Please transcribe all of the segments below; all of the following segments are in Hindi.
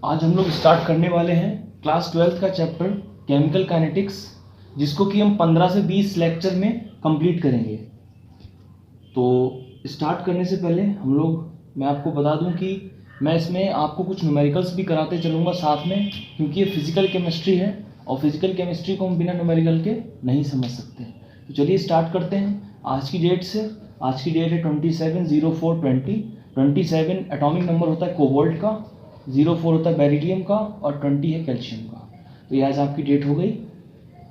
आज हम लोग स्टार्ट करने वाले हैं क्लास 12th का चैप्टर केमिकल काइनेटिक्स, जिसको कि हम 15 से 20 लेक्चर में कंप्लीट करेंगे। तो स्टार्ट करने से पहले मैं आपको बता दूं कि मैं इसमें आपको कुछ न्यूमेरिकल्स भी कराते चलूँगा साथ में, क्योंकि ये फिजिकल केमिस्ट्री है और फिजिकल केमिस्ट्री को हम बिना न्यूमेरिकल के नहीं समझ सकते। तो चलिए स्टार्ट करते हैं आज की डेट से। आज की डेट है 27/04/20। 27 एटॉमिक नंबर होता है कोबाल्ट का, 04 होता है बेरिलियम का और 20 है कैल्शियम का। तो ये आज आपकी डेट हो गई।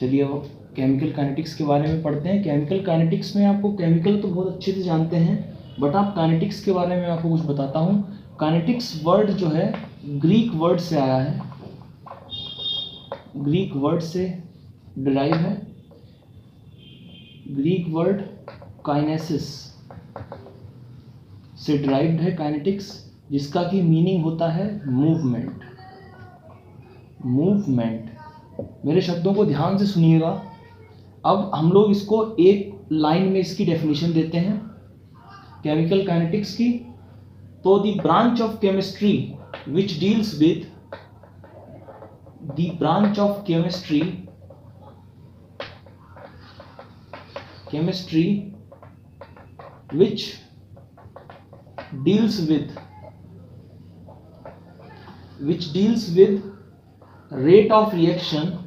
चलिए अब केमिकल काइनेटिक्स के बारे में पढ़ते हैं। केमिकल काइनेटिक्स में आपको केमिकल तो बहुत अच्छे से जानते हैं, बट आप काइनेटिक्स के बारे में आपको कुछ बताता हूँ। काइनेटिक्स वर्ड जो है ग्रीक वर्ड से आया है, ग्रीक वर्ड से डिराइव है। ग्रीक वर्ड काइनेसिस से डिराइव्ड है काइनेटिक्स, जिसका कि मीनिंग होता है मूवमेंट। मूवमेंट। मेरे शब्दों को ध्यान से सुनिएगा। अब हम लोग इसको एक लाइन में इसकी डेफिनेशन देते हैं केमिकल काइनेटिक्स की। तो the branch of chemistry which deals with the branch of chemistry which deals with rate of reaction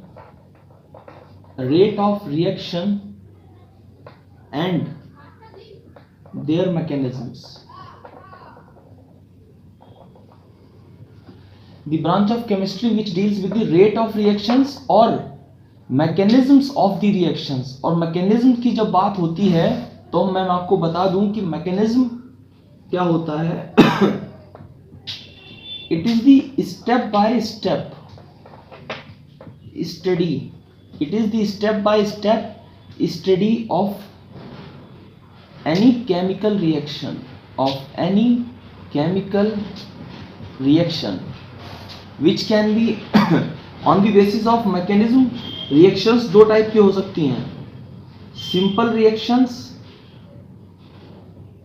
and their mechanisms. The branch of chemistry which deals with the rate of reactions or mechanisms of the reactions। और mechanism की जब बात होती है तो मैं आपको बता दूं कि mechanism क्या होता है। It is the step by step study of any chemical reaction which can be on the basis of mechanism। reactions दो टाइप की हो सकती हैं, simple reactions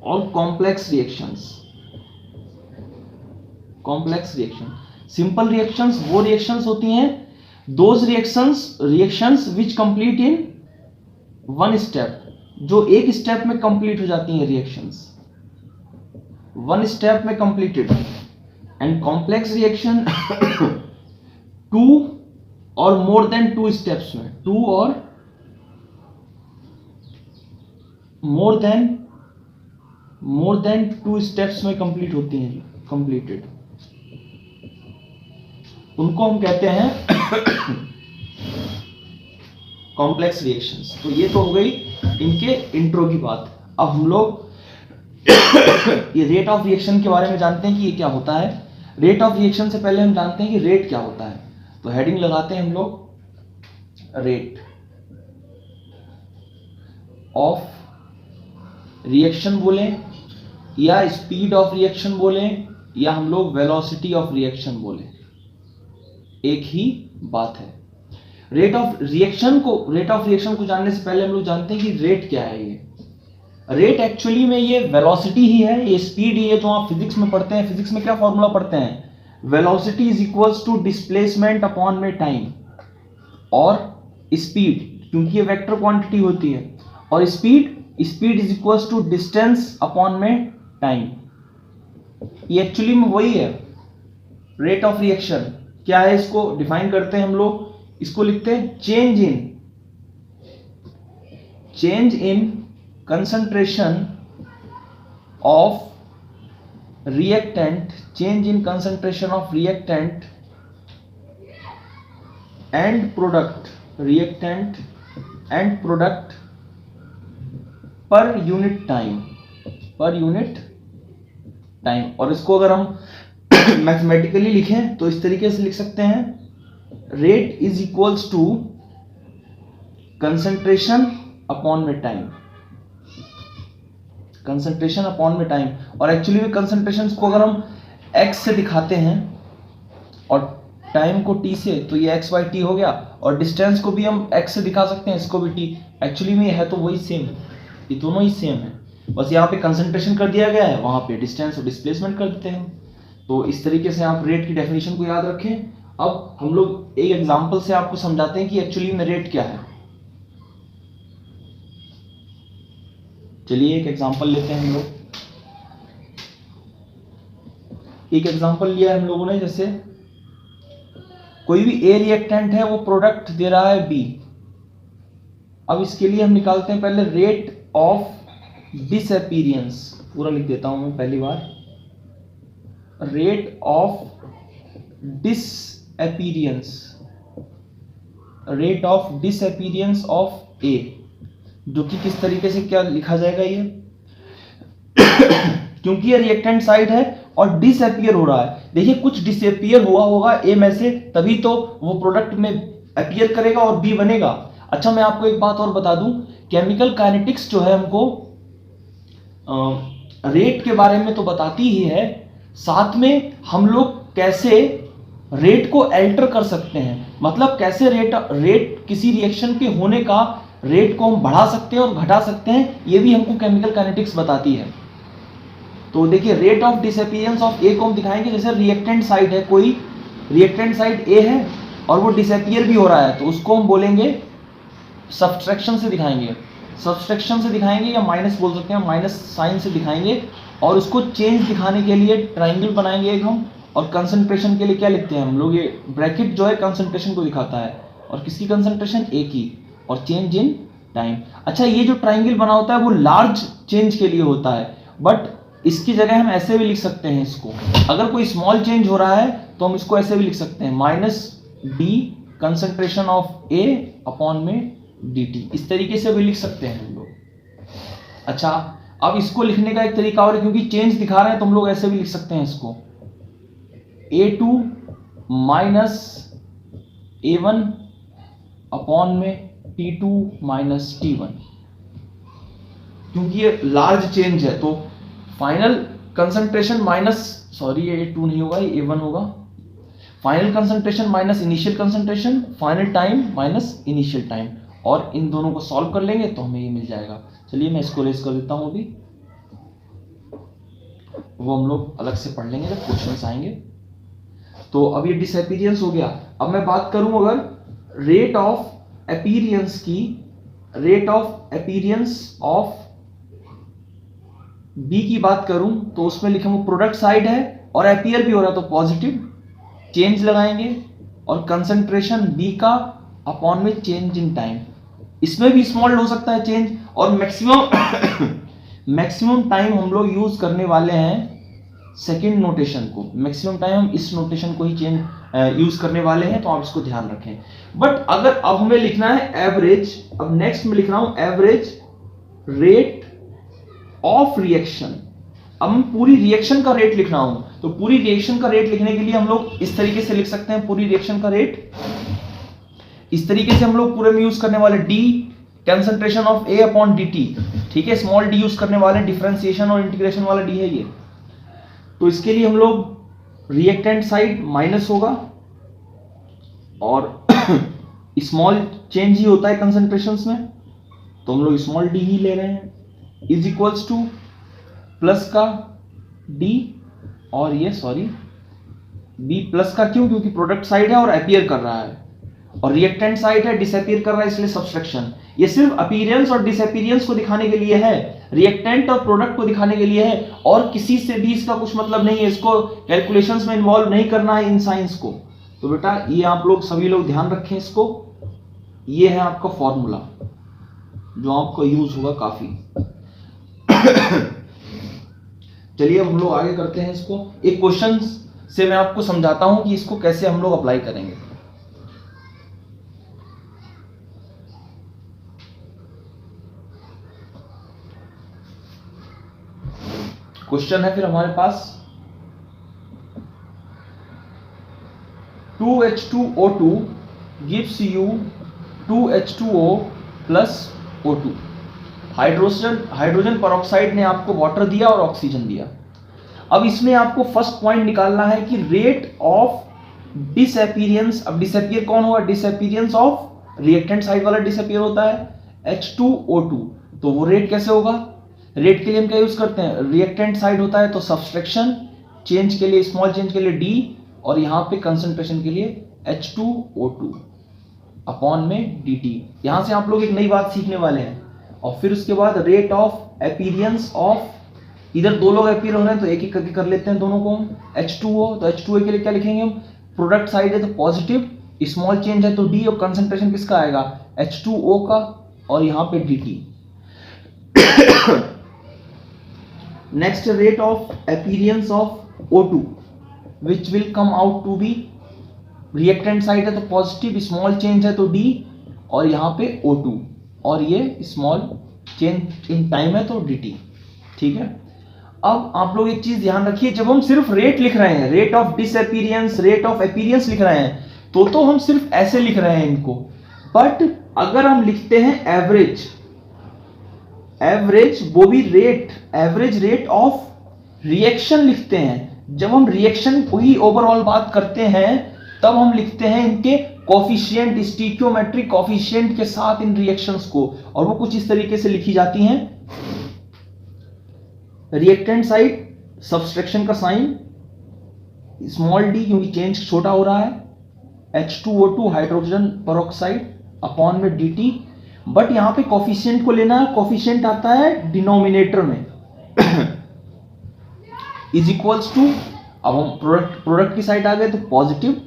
और complex reactions। सिंपल रिएक्शंस वो रिएक्शंस होती हैं, those reactions which complete in one step, जो एक स्टेप में कंप्लीट हो जाती हैं रिएक्शंस, वन स्टेप में completed. And complex reaction two or more than two steps में, two or more than two steps में कंप्लीट होती हैं, कंप्लीटेड। उनको हम कहते हैं कॉम्प्लेक्स रिएक्शंस। तो ये तो हो गई इनके इंट्रो की बात। अब हम लोग ये रेट ऑफ रिएक्शन के बारे में जानते हैं कि ये क्या होता है। रेट ऑफ रिएक्शन से पहले हम जानते हैं कि रेट क्या होता है। तो हेडिंग लगाते हैं हम लोग, रेट ऑफ रिएक्शन बोलें या स्पीड ऑफ रिएक्शन बोलें या हम लोग वेलोसिटी ऑफ रिएक्शन बोलें, एक ही बात है। रेट ऑफ रिएक्शन को जानने से पहले हम लोग जानते हैं कि रेट क्या है। ये रेट एक्चुअली में ये वेलोसिटी ही है, ये स्पीड ही है। जो आप फिजिक्स में पढ़ते हैं, फिजिक्स में क्या फॉर्मूला पढ़ते हैं, velocity is equals to displacement upon में टाइम। और स्पीड, क्योंकि ये वेक्टर क्वांटिटी होती है, और speed is equals to distance upon में टाइम। ये एक्चुअली में वही है रेट ऑफ रिएक्शन। क्या है, इसको डिफाइन करते हैं हम लोग, इसको लिखते हैं change in concentration of reactant, change in concentration of reactant and product, reactant and product per unit time. और इसको अगर हम मैथमेटिकली लिखें तो इस तरीके से लिख सकते हैं, rate is equals to concentration upon में टाइम, कंसंट्रेशन अपॉन में टाइम। और एक्चुअली में कंसंट्रेशन को अगर हम x से दिखाते हैं और टाइम को t से, तो ये x बाई टी हो गया, और डिस्टेंस को भी हम x से दिखा सकते हैं, इसको भी t। एक्चुअली में है तो वही सेम, ये दोनों ही सेम है, बस यहाँ पे कंसंट्रेशन कर दिया गया है, वहाँ पे डिस्टेंस और डिस्प्लेसमेंट कर देते हैं। तो इस तरीके से आप रेट की डेफिनेशन को याद रखें। अब हम लोग एक एग्जांपल से आपको समझाते हैं कि एक्चुअली में रेट क्या है। चलिए एक एग्जांपल लेते हैं हम लोग। एक एग्जांपल लिया है हम लोगों ने, जैसे कोई भी ए रिएक्टेंट है, वो प्रोडक्ट दे रहा है बी। अब इसके लिए हम निकालते हैं पहले रेट ऑफ डिसअपीयरेंस, पूरा लिख देता हूं मैं पहली बार, rate of disappearance, rate of disappearance of a, जो कि किस तरीके से क्या लिखा जाएगा ये क्योंकि ये रिएक्टेंट साइड है और डिसअपीयर हो रहा है। देखिए कुछ डिसअपीयर हुआ होगा ए में से, तभी तो वो प्रोडक्ट में अपीयर करेगा और बी बनेगा। अच्छा मैं आपको एक बात और बता दूं, केमिकल काइनेटिक्स जो है हमको रेट के बारे में तो बताती ही है, साथ में हम लोग कैसे रेट को अल्टर कर सकते हैं, मतलब कैसे रेट किसी रिएक्शन के होने का रेट को हम बढ़ा सकते हैं और घटा सकते हैं, ये भी हमको केमिकल काइनेटिक्स बताती है। तो देखिए रेट ऑफ डिसअपीयरेंस ऑफ ए को हम दिखाएंगे, जैसे रिएक्टेंट साइड है, कोई रिएक्टेंट साइड ए है और वो डिसअपीयर भी हो रहा है, तो उसको हम बोलेंगे सब्सट्रैक्शन से दिखाएंगे, सब्सट्रैक्शन से दिखाएंगे, या माइनस बोल सकते हैं, माइनस साइन से दिखाएंगे। और उसको चेंज दिखाने के लिए ट्राइंगल बनाएंगे एक हम, और कंसंट्रेशन के लिए क्या लिखते हैं हम लोग, ये ब्रैकेट जो है कंसंट्रेशन को दिखाता है, और किसकी कंसंट्रेशन, ए की, और चेंज इन टाइम। अच्छा ये जो ट्राइंगल बना होता है वो लार्ज चेंज के लिए होता है, बट इसकी जगह हम ऐसे भी लिख सकते हैं इसको, अगर कोई स्मॉल चेंज हो रहा है तो हम इसको ऐसे भी लिख सकते हैं, minus D concentration of A upon में डी टी, इस तरीके से भी लिख सकते हैं हम लोग। अच्छा अब इसको लिखने का एक तरीका और है, क्योंकि चेंज दिखा रहे हैं तो हम लोग ऐसे भी लिख सकते हैं इसको, A2 माइनस A1 अपॉन में T2 माइनस T1, क्योंकि ये लार्ज चेंज है तो फाइनल कंसंट्रेशन माइनस, सॉरी ये A2 नहीं होगा, ये A1 होगा, final concentration minus initial concentration, final time minus initial time, और इन दोनों को सॉल्व कर लेंगे तो हमें ये मिल जाएगा। चलिए मैं इसको रेज कर देता हूं, अभी वो हम लोग अलग से पढ़ लेंगे जब क्वेश्चंस आएंगे। तो अब ये डिसअपीयरेंस हो गया। अब मैं बात करूं अगर रेट ऑफ अपीयरेंस की, rate of appearance of B की बात करूं तो उसमें लिखूंगा प्रोडक्ट साइड है और अपीयर भी हो रहा है तो पॉजिटिव, चेंज लगाएंगे, और कंसंट्रेशन बी का अपॉन में चेंज इन टाइम, इसमें भी स्मॉल हो सकता है चेंज, और मैक्सिमम टाइम हम लोग यूज करने वाले हैं सेकेंड नोटेशन को, मैक्सिमम टाइम हम इस नोटेशन को ही चेंज यूज करने वाले हैं, तो आप इसको ध्यान रखें। बट अगर अब हमें लिखना है एवरेज, अब नेक्स्ट में लिख रहा हूं एवरेज रेट ऑफ रिएक्शन, अब हम पूरी रिएक्शन का रेट लिखना हूं, तो पूरी रिएक्शन का रेट लिखने के लिए हम लोग इस तरीके से लिख सकते हैं, पूरी रिएक्शन का रेट इस तरीके से हम लोग पूरे में यूज करने वाले D concentration of A upon D T, ठीक है, स्मॉल डी यूज करने वाले, डिफरेंशिएशन और इंटीग्रेशन वाला डी है ये। तो इसके लिए हम लोग रिएक्टेंट साइड माइनस होगा, और स्मॉल चेंज ही होता है कंसंट्रेशंस में, तो हम लोग स्मॉल डी ही ले रहे हैं, इज इक्वल्स टू प्लस का डी, और ये सॉरी बी प्लस का, क्यों, क्योंकि प्रोडक्ट साइड है और अपीयर कर रहा है, और रिएक्टेंट साइड है डिसअपीयर कर रहा है, इसलिए सब्सट्रैक्शन। ये सिर्फ अपीयरेंस और डिसअपीयरेंस को दिखाने के लिए है, रिएक्टेंट और प्रोडक्ट को दिखाने के लिए है, और किसी से भी इसका कुछ मतलब नहीं है, इसको कैलकुलेशंस में इन्वॉल्व नहीं करना है इन साइंस को। तो बेटा ये आप लोग सभी लोग ध्यान रखें इसको, ये है आपका फॉर्मूला जो आपको यूज होगा काफी। चलिए हम लोग आगे करते हैं इसको, एक क्वेश्चन से मैं आपको समझाता हूं कि इसको कैसे हम लोग अप्लाई करेंगे। क्वेश्चन है फिर हमारे पास 2H2O2 gives you 2H2O plus O2। Hydrogen peroxide ने आपको वाटर दिया और ऑक्सीजन दिया। अब इसमें आपको फर्स्ट पॉइंट निकालना है कि रेट ऑफ डिसअपीयरेंस, अब डिसअपीयर कौन हुआ, डिसअपीयरेंस ऑफ रिएक्टेंट साइड वाला डिसअपीयर होता है H2O2, तो वो रेट कैसे होगा, रेट के लिए हम क्या यूज करते हैं, रिएक्टेंट साइड होता है तो सब्सट्रैक्शन, चेंज के लिए स्मॉल चेंज के लिए D, और यहाँ पे कंसंट्रेशन के लिए H2O2 अपॉन में dt। यहां से आप लोग एक नई बात सीखने वाले हैं। और फिर उसके बाद रेट ऑफ अपीयरेंस ऑफ, इधर दो लोग अपीयर हो रहे हैं तो एक एक करके कर लेते हैं दोनों को हम, H2O, तो H2O के लिए क्या लिखेंगे हम, प्रोडक्ट साइड है तो पॉजिटिव, स्मॉल चेंज है तो D, और कंसंट्रेशन किसका आएगा, H2O का, और यहाँ पे dt। Next rate of appearance of O2 which will come out to be, reactant side है तो पॉजिटिव, स्मॉल चेंज है तो D, और यहाँ पे O2, और ये स्मॉल चेंज इन टाइम है तो dt। ठीक है, अब आप लोग एक चीज ध्यान रखिए, जब हम सिर्फ रेट लिख रहे हैं, rate of disappearance, rate of appearance लिख रहे हैं, तो हम सिर्फ ऐसे लिख रहे हैं इनको, बट अगर हम लिखते हैं एवरेज, एवरेज वो भी rate, average rate of reaction लिखते हैं, जब हम रिएक्शन को ही ओवरऑल बात करते हैं तब हम लिखते हैं इनके कोफिशिएंट, स्टिकियोमेट्रिक कोफिशिएंट के साथ इन रिएक्शंस को, और वो कुछ इस तरीके से लिखी जाती हैं, रिएक्टेंट साइड सब्सट्रैक्शन का साइन स्मॉल d क्योंकि चेंज छोटा हो रहा है, H2O2 हाइड्रोजन पेरोक्साइड अपॉन में dt, बट यहां पे कोफिशिएंट को लेना है, कोफिशिएंट आता है डिनोमिनेटर में इज इक्वल्स टू, अब हम प्रोडक्ट की साइड आ गए तो पॉजिटिव,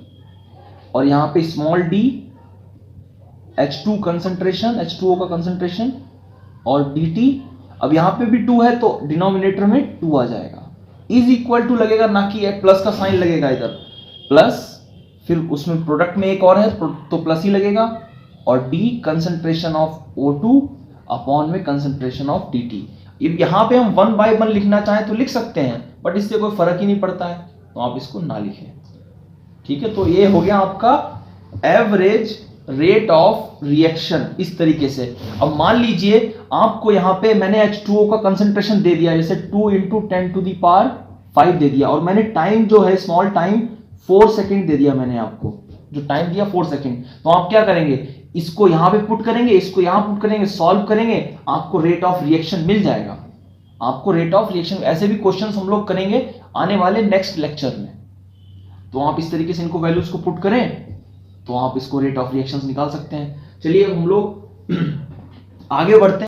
और यहां पे small d, H2 concentration, H2O का कंसंट्रेशन, और dt, अब यहां पे भी 2 है तो डिनोमिनेटर में 2 आ जाएगा, इज इक्वल टू लगेगा, ना कि प्लस का साइन लगेगा इधर प्लस, फिर उसमें प्रोडक्ट में एक और है तो प्लस ही लगेगा, और d concentration of O2 upon में कंसंट्रेशन ऑफ dt। यहां पे हम 1 by 1 लिखना चाहें तो लिख सकते हैं, बट इससे कोई फर्क ही नहीं पड़ता है, तो आप इसको ना लिखें। ठीक है, तो ये हो गया आपका एवरेज रेट ऑफ रिएक्शन इस तरीके से। अब मान लीजिए आपको यहां पे मैंने H2O का कंसंट्रेशन दे दिया, जैसे 2 × 10⁵ दे दिया, और मैंने टाइम जो है स्मॉल टाइम 4 सेकेंड दे दिया, मैंने आपको जो टाइम दिया 4 सेकेंड, तो आप क्या करेंगे, इसको यहां पे पुट करेंगे, इसको यहां पुट करेंगे, सॉल्व करेंगे, आपको रेट ऑफ रिएक्शन मिल जाएगा, आपको रेट ऑफ रिएक्शन। ऐसे भी क्वेश्चन हम लोग करेंगे आने वाले नेक्स्ट लेक्चर में, तो आप इस तरीके से इनको वैल्यूज को पुट करें तो आप इसको रेट ऑफ रिएक्शंस निकाल सकते हैं। चलिए अब हम लोग आगे बढ़ते हैं।